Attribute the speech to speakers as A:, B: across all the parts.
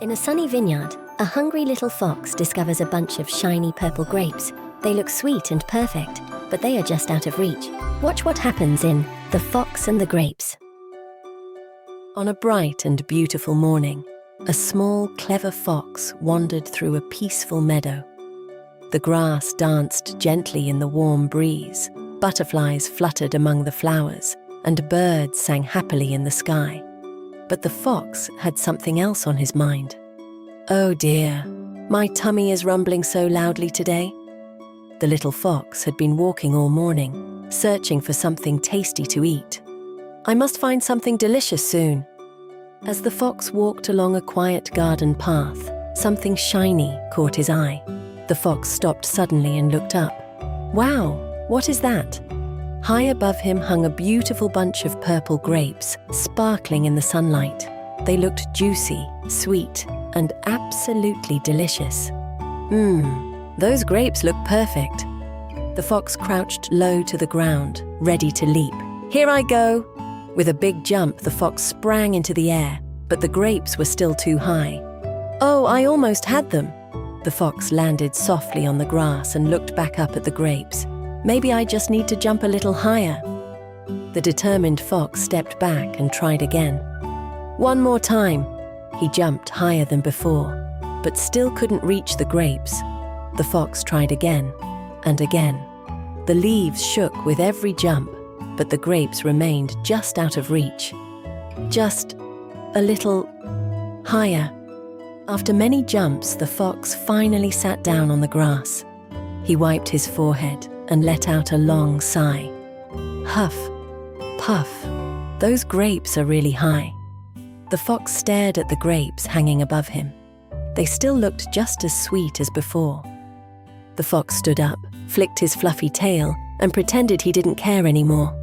A: In a sunny vineyard, a hungry little fox discovers a bunch of shiny purple grapes. They look sweet and perfect, but they are just out of reach. Watch what happens in The Fox and the Grapes. On a bright and beautiful morning, a small, clever fox wandered through a peaceful meadow. The grass danced gently in the warm breeze, butterflies fluttered among the flowers, and birds sang happily in the sky. But the fox had something else on his mind. "Oh dear, my tummy is rumbling so loudly today." The little fox had been walking all morning, searching for something tasty to eat. "I must find something delicious soon." As the fox walked along a quiet garden path, something shiny caught his eye. The fox stopped suddenly and looked up. Wow, what is that? High above him hung a beautiful bunch of purple grapes, sparkling in the sunlight. They looked juicy, sweet, and absolutely delicious. Those grapes look perfect. The fox crouched low to the ground, ready to leap. "Here I go!" With a big jump, the fox sprang into the air, but the grapes were still too high. "Oh, I almost had them!" The fox landed softly on the grass and looked back up at the grapes. "Maybe I just need to jump a little higher." The determined fox stepped back and tried again. One more time. He jumped higher than before, but still couldn't reach the grapes. The fox tried again and again. The leaves shook with every jump, but the grapes remained just out of reach. Just a little higher. After many jumps, the fox finally sat down on the grass. He wiped his forehead and let out a long sigh. Huff, puff, those grapes are really high. The fox stared at the grapes hanging above him. They still looked just as sweet as before. The fox stood up, flicked his fluffy tail, and pretended he didn't care anymore.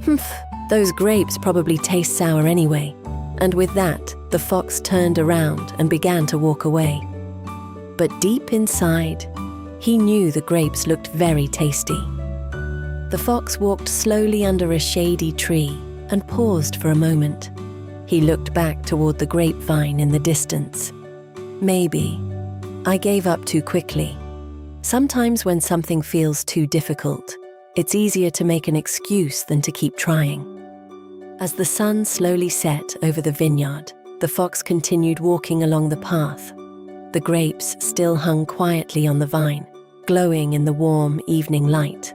A: Humph, those grapes probably taste sour anyway. And with that, the fox turned around and began to walk away. But deep inside, he knew the grapes looked very tasty. The fox walked slowly under a shady tree and paused for a moment. He looked back toward the grapevine in the distance. Maybe I gave up too quickly. Sometimes when something feels too difficult, it's easier to make an excuse than to keep trying. As the sun slowly set over the vineyard, the fox continued walking along the path. The grapes still hung quietly on the vine, glowing in the warm evening light.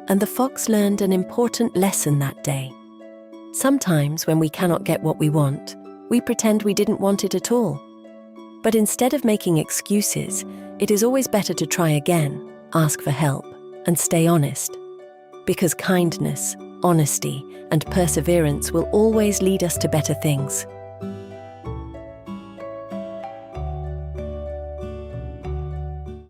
A: And the fox learned an important lesson that day. Sometimes when we cannot get what we want, we pretend we didn't want it at all. But instead of making excuses, it is always better to try again, ask for help, and stay honest. Because kindness, honesty, and perseverance will always lead us to better things.